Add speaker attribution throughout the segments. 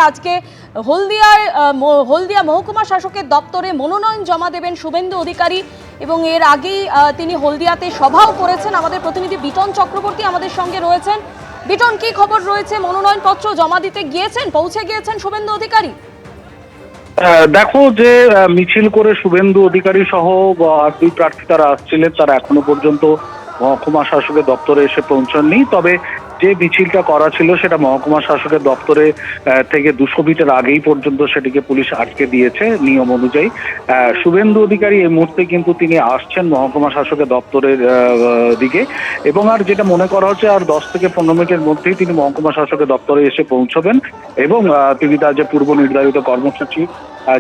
Speaker 1: আজকে হলদিয়া মহকুমা শাসকের দপ্তরে মনোনয়ন জমা দেবেন শুভেন্দু অধিকারী এবং এর আগেই তিনি হলদিয়াতে সভাও করেছেন। আমাদের প্রতিনিধি বিটন চক্রবর্তী আমাদের সঙ্গে রয়েছেন। বিটন, কি খবর রয়েছে? মনোনয়নপত্র জমা দিতে গিয়েছেন, পৌঁছে গিয়েছেন শুভেন্দু অধিকারী?
Speaker 2: দেখো, যে মিছিল করে শুভেন্দু অধিকারী সহ দুই প্রার্থী তারা আসছিলেন, তারা এখনো পর্যন্ত মহকুমা শাসকের দপ্তরে এসে পৌঁছাননি। তবে যে মিছিলটা করা ছিল সেটা মহকুমা শাসকের দপ্তরে থেকে 200 মিটার আগেই পর্যন্ত সেটিকে পুলিশ আটকে দিয়েছে নিয়ম অনুযায়ী। শুভেন্দু অধিকারী এই মুহূর্তে কিন্তু তিনি আসছেন মহকুমা শাসকের দপ্তরের দিকে, এবং আর যেটা মনে করা হচ্ছে আর 10 থেকে 15 মিনিটের মধ্যেই তিনি মহকুমা শাসকের দপ্তরে এসে পৌঁছবেন এবং তিনি তার যে পূর্ব নির্ধারিত কর্মসূচি,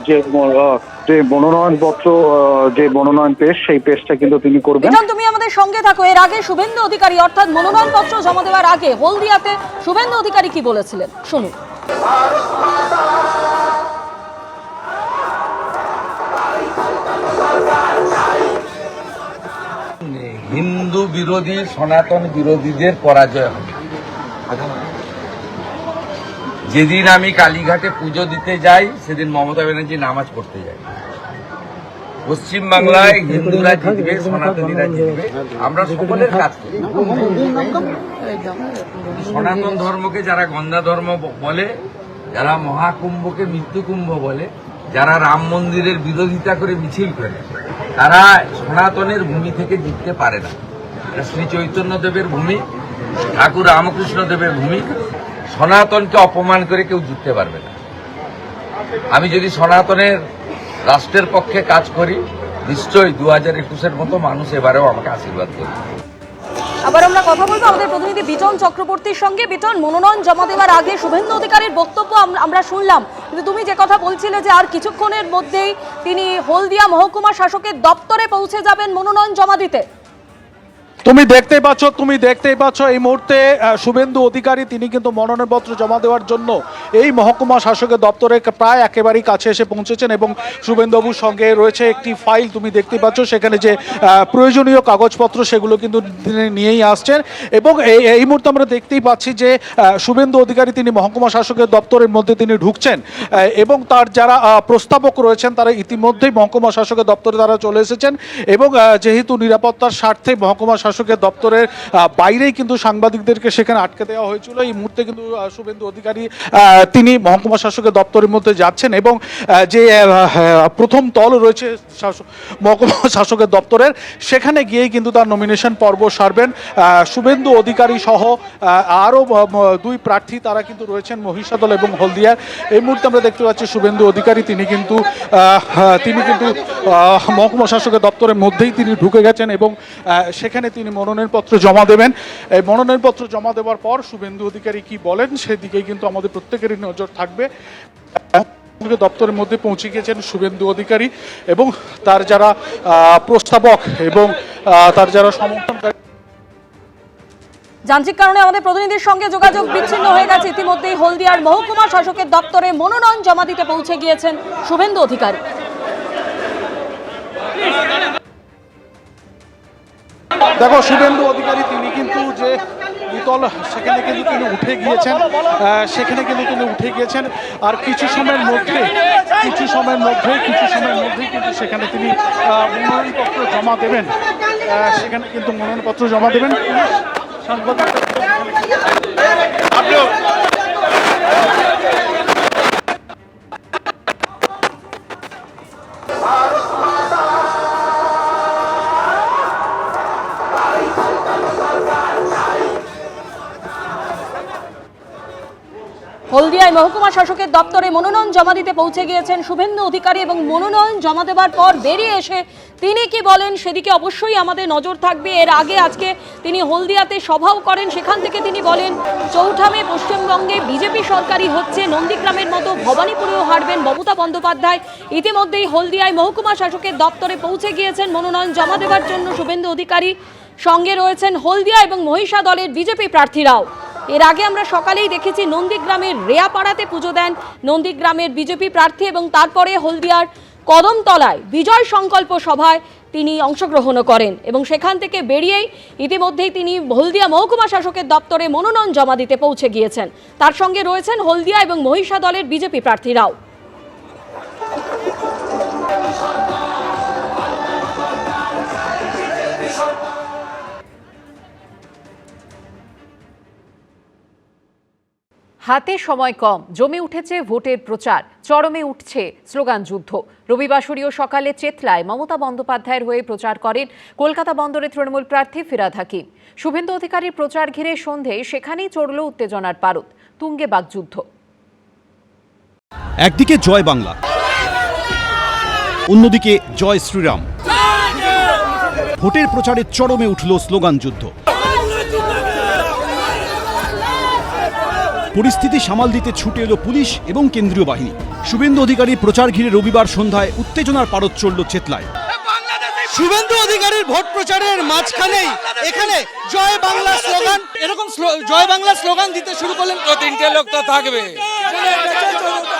Speaker 2: যে মনোনয়নপত্র, যে মনোনয়ন পেশ, সেই পেশটা কিন্তু তিনি করবেন।
Speaker 1: তুমি আমাদের সঙ্গে থাকো। এর আগে শুভেন্দু অধিকারী অর্থাৎ মনোনয়নপত্র জমা দেওয়ার আগে হলদিয়াতে শুভেন্দু অধিকারী কি বলেছিলেন শুনুন।
Speaker 3: হিন্দু বিরোধী সনাতন বিরোধীদের পরাজয় হবে। যেদিন আমি কালীঘাটে পুজো দিতে যাই সেদিন মমতা ব্যানার্জি নামাজ পড়তে যায়। পশ্চিমবাংলায় হিন্দুরা জিতবে, সনাতনীরা জিতবে, আমরা সকলের কাজ করি। সনাতন ধর্মকে যারা গন্ধা ধর্ম বলে, যারা মহাকুম্ভকে মৃত্যুকুম্ভ বলে, যারা রাম মন্দিরের বিরোধিতা করে মিছিল করে, তারা সনাতনের ভূমি থেকে জিততে পারে না। শ্রী চৈতন্য দেবের ভূমি, ঠাকুর রামকৃষ্ণ দেবের ভূমি। সনাতনকে অপমান করে কেউ জিততে পারবে না। আমি যদি সনাতনের রাষ্ট্রের পক্ষে কাজ করি, নিশ্চয়ই 2021-এর মতো মানুষ এবারেও আমাকে আশীর্বাদ করবে।
Speaker 1: আবার আমরা কথা বলবো আমাদের প্রতিনিধি বিটন চক্রবর্তীর সঙ্গে। বিটন, মনোনয়ন জমা দেওয়ার আগে শুভেন্দু অধিকারীর বক্তব্য আমরা শুনলাম, কিন্তু তুমি যে কথা বলছিলে যে আর কিছুক্ষণের মধ্যেই তিনি হলদিয়া মহকুমা শাসকের দপ্তরে পৌঁছে যাবেন মনোনয়ন জমা দিতে।
Speaker 4: তুমি দেখতেই পাচ্ছ এই মুহূর্তে শুভেন্দু অধিকারী তিনি কিন্তু মনোনয়নপত্র জমা দেওয়ার জন্য এই মহকুমা শাসকের দপ্তরে প্রায় একেবারেই কাছে এসে পৌঁছেছেন এবং শুভেন্দুবাবুর সঙ্গে রয়েছে একটি ফাইল। তুমি দেখতেই পাচ্ছ সেখানে যে প্রয়োজনীয় কাগজপত্র সেগুলো কিন্তু তিনি নিয়েই আসছেন এবং এই মুহূর্তে আমরা দেখতেই পাচ্ছি যে শুভেন্দু অধিকারী তিনি মহকুমা শাসকের দপ্তরের মধ্যে তিনি ঢুকছেন এবং তার যারা প্রস্তাবক রয়েছেন তারা ইতিমধ্যেই মহকুমা শাসকের দপ্তরে তারা চলে এসেছেন এবং যেহেতু নিরাপত্তার স্বার্থে মহকুমা শাসকের দপ্তরের বাইরেই কিন্তু সাংবাদিকদেরকে সেখানে আটকে দেওয়া হয়েছিল। এই মুহূর্তে কিন্তু শুভেন্দু অধিকারী তিনি মহকুমা শাসকের দপ্তরের মধ্যে যাচ্ছেন এবং যে প্রথম তল রয়েছে মহকুমা শাসকের দপ্তরের, সেখানে গিয়েই কিন্তু তার নমিনেশন পর্ব সারবেন। শুভেন্দু অধিকারী সহ আরও দুই প্রার্থী তারা কিন্তু রয়েছেন মহিষাদল এবং হলদিয়ার। এই মুহূর্তে আমরা দেখতে পাচ্ছি শুভেন্দু অধিকারী তিনি কিন্তু মহকুমা শাসকের দপ্তরের মধ্যেই তিনি ঢুকে গেছেন এবং সেখানে তিনি মনোনয়নপত্র জমা দেবেন। এই মনোনয়নপত্র জমা দেওয়ার পর শুভেন্দু অধিকারী কি বলেন সেদিকেই কিন্তু আমাদের প্রত্যেকেরই নজর থাকবে। দপ্তরের মধ্যে পৌঁছে গিয়েছেন শুভেন্দু অধিকারী এবং তার যারা প্রস্তাবক এবং তার যারা সমর্থনকারী।
Speaker 1: যান্ত্রিক কারণে আমাদের প্রতিনিধির সঙ্গে যোগাযোগ বিচ্ছিন্ন হয়ে গেছে। ইতিমধ্যেই হলদিয়ার মহকুমা শাসকের দপ্তরে মনোনয়ন জমা দিতে পৌঁছে গিয়েছেন শুভেন্দু অধিকারী।
Speaker 4: দেখো, শুভেন্দু অধিকারী তিনি কিন্তু যে দ্বিতল সেখানে কিন্তু তিনি উঠে গিয়েছেন আর কিছু সময়ের মধ্যেই কিন্তু সেখানে তিনি মনোনয়নপত্র জমা দেবেন। সাংবাদিক
Speaker 1: হলদিয়ায় মহকুমা শাসকের দপ্তরে মনোনয়ন জমা দিতে পৌঁছে গিয়েছেন শুভেন্দু অধিকারী এবং মনোনয়ন জমা দেওয়ার পর বেরিয়ে এসে তিনি কি বলেন সেদিকে অবশ্যই আমাদের নজর থাকবে। এর আগে আজকে তিনি হলদিয়াতে সভাও করেন, সেখান থেকে তিনি বলেন 4 মে পশ্চিমবঙ্গে বিজেপি সরকারই হচ্ছে, নন্দীগ্রামের মতো ভবানীপুরেও হারবেন মমতা বন্দ্যোপাধ্যায়। ইতিমধ্যেই হলদিয়ায় মহকুমা শাসকের দপ্তরে পৌঁছে গিয়েছেন মনোনয়ন জমা দেওয়ার জন্য শুভেন্দু অধিকারী। সঙ্গে রয়েছেন হলদিয়া এবং মহিষাদলের বিজেপি প্রার্থীরাও। এর আগে আমরা সকালেই দেখেছি নন্দীগ্রামের রেয়াপাড়াতে পুজো দেন নন্দীগ্রামের বিজেপি প্রার্থী এবং তারপরে হলদিয়ার কদমতলায় বিজয় সংকল্প সভায় তিনি অংশগ্রহণও করেন এবং সেখান থেকে বেরিয়েই ইতিমধ্যেই তিনি হলদিয়া মহকুমা শাসকের দপ্তরে মনোনয়ন জমা দিতে পৌঁছে গিয়েছেন। তার সঙ্গে রয়েছেন হলদিয়া এবং মহিষাদলের বিজেপি প্রার্থীরাও।
Speaker 5: হাতে সময় কম, জমে উঠেছে ভোটের প্রচার, চরমে উঠছে স্লোগান যুদ্ধ। রবিবাসরীয় সকালে চেতলায় মমতা বন্দ্যোপাধ্যায়ের হয়ে প্রচার করেন কলকাতা বন্দরের তৃণমূল প্রার্থী ফিরহাদ হাকিম। শুভেন্দু অধিকারীর প্রচার ঘিরে সন্ধে সেখানেই চড়ল উত্তেজনার পারদ, তুঙ্গে বাকযুদ্ধ।
Speaker 6: একদিকে জয় বাংলা, অন্যদিকে জয় শ্রীরাম। ভোটের প্রচারে চরমে উঠল স্লোগান যুদ্ধ। পরিস্থিতি সামাল দিতে ছুটে এলো পুলিশ এবং কেন্দ্রীয় বাহিনী। শুভেন্দু অধিকারীর প্রচার ঘিরে রবিবার সন্ধ্যায় উত্তেজনার পারদ চড়ল চেতলায়।
Speaker 7: শুভেন্দু অধিকারীর ভোট প্রচারের মাঝখানেই এখানে জয় বাংলা স্লোগান, এরকম জয় বাংলা স্লোগান দিতে শুরু করলেন।
Speaker 8: তো তিনটে লোক তো থাকবে,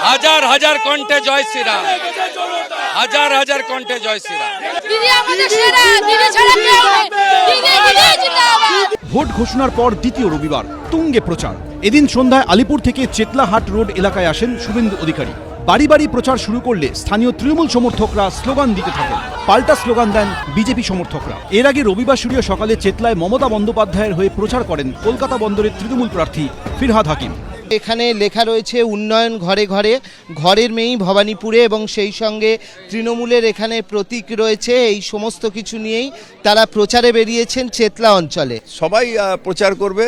Speaker 8: হাজার হাজার কণ্ঠে জয় শ্রীরাম, হাজার হাজার কণ্ঠে জয় শ্রীরাম।
Speaker 6: ভোট ঘোষণার পর দ্বিতীয় রবিবার তুঙ্গে প্রচার। এদিন সন্ধ্যায় আলিপুর থেকে চেতলাহাট রোড এলাকায় আসেন শুভেন্দু অধিকারী। বাড়ি বাড়ি প্রচার শুরু করলে স্থানীয় তৃণমূল সমর্থকরা স্লোগান দিতে থাকেন। পাল্টা স্লোগান দেন বিজেপি সমর্থকরা। এর আগে রবিবাসরীয় সকালে চেতলায় মমতা বন্দ্যোপাধ্যায়ের হয়ে প্রচার করেন কলকাতা বন্দরের তৃণমূল প্রার্থী ফিরহাদ হাকিম।
Speaker 7: এখানে লেখা রয়েছে উন্নয়ন ঘরে ঘরে, ঘরের মেয়েই ভবানীপুরে, এবং সেই সঙ্গে তৃণমূলের এখানে প্রতীক রয়েছে। এই সমস্ত কিছু নিয়েই তারা প্রচারে বেরিয়েছেন চেতলা অঞ্চলে।
Speaker 9: সবাই প্রচার করবে,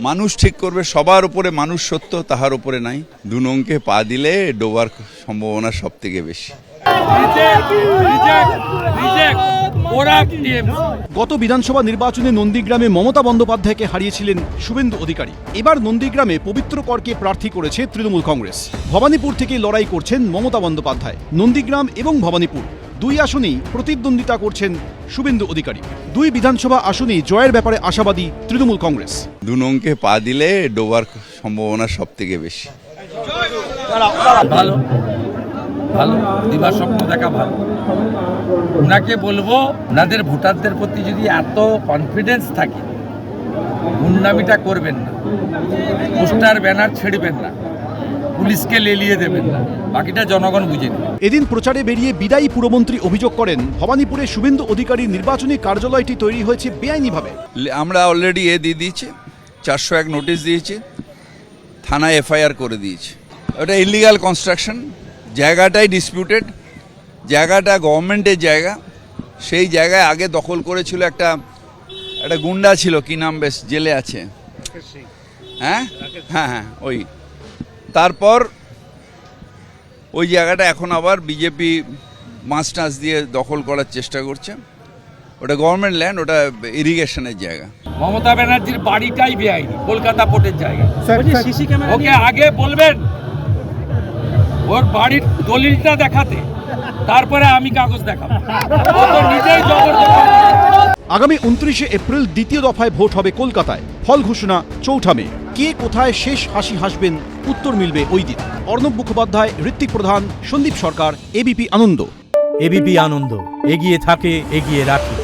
Speaker 9: মানুষ ঠিক করবে, সবার উপরে মানুষ সত্য, তাহার উপরে নাই। দু নৌকে পা দিলে ডোবার সম্ভাবনা সব থেকে বেশি।
Speaker 6: গত বিধানসভা নির্বাচনে নন্দীগ্রামে মমতা বন্দ্যোপাধ্যায়কে হারিয়েছিলেন শুভেন্দু অধিকারী। এবার নন্দীগ্রামে পবিত্র করকে প্রার্থী করেছে তৃণমূল কংগ্রেস। ভবানীপুর থেকে লড়াই করছেন মমতা বন্দ্যোপাধ্যায়। নন্দীগ্রাম এবং ভবানীপুর দুই আসনেই প্রতিদ্বন্দ্বিতা করছেন শুভেন্দু অধিকারী। দুই বিধানসভা আসনেই জয়ের ব্যাপারে আশাবাদী তৃণমূল কংগ্রেস।
Speaker 9: দু নৌকে পা দিলে ডোবার সম্ভাবনা সব থেকে বেশি।
Speaker 3: ভালো ভালো দিবার স্বপ্ন দেখা ভালো। ওনাকে বলবো, ওনাদের ভোটারদের প্রতি যদি এত কনফিডেন্স থাকে, গুন্ডামিটা করবেন না, পোস্টার ব্যানার ছেড়বেন না, পুলিশকে লেলিয়ে দেবেন না, বাকিটা জনগণ বুঝে নেবে।
Speaker 6: এদিন প্রচারে বেরিয়ে বিদায়ী পুরমন্ত্রী অভিযোগ করেন ভবানীপুরে শুভেন্দু অধিকারীর নির্বাচনী কার্যালয়টি তৈরি হয়েছে বেআইনিভাবে।
Speaker 9: আমরা অলরেডি দিয়ে দিয়েছি, 401 নোটিশ দিয়েছি, থানায় এফআইআর করে দিয়েছি। ওটা ইলিগাল কনস্ট্রাকশন, জায়গাটাই ডিসপিউটেড, জায়গাটা গভর্নমেন্টের জায়গা। সেই জায়গায় আগে দখল করেছিল একটা গুন্ডা ছিল, কি নাম, বেশ জেলে আছে, হ্যাঁ হ্যাঁ হ্যাঁ ওই। তারপর ওই জায়গাটা এখন আবার বিজেপি মাছ টাছ দিয়ে দখল করার চেষ্টা করছে। ওটা গভর্নমেন্ট ল্যান্ড, ওটা ইরিগেশনের জায়গা।
Speaker 3: মমতা ব্যানার্জির বাড়িটাই বেআইনি, কলকাতা পোর্টের জায়গা। ওকে আগে বলবেন ওর বাড়ির দলিলটা দেখাতে, তারপরে আমি কাগজ দেখাবো। ও তো নিজেই জবরদস্তি।
Speaker 6: আগামী 29শে এপ্রিল দ্বিতীয় দফায় ভোট হবে কলকাতায়। ফল ঘোষণা 4 মে। কে কোথায় শেষ হাসি হাসবেন, উত্তর মিলবে ওই দিন। অর্ণব মুখোপাধ্যায়, ঋত্বিক প্রধান, সন্দীপ সরকার, এবিপি আনন্দ।
Speaker 10: এবিপি আনন্দ, এগিয়ে থাকে, এগিয়ে রাখে।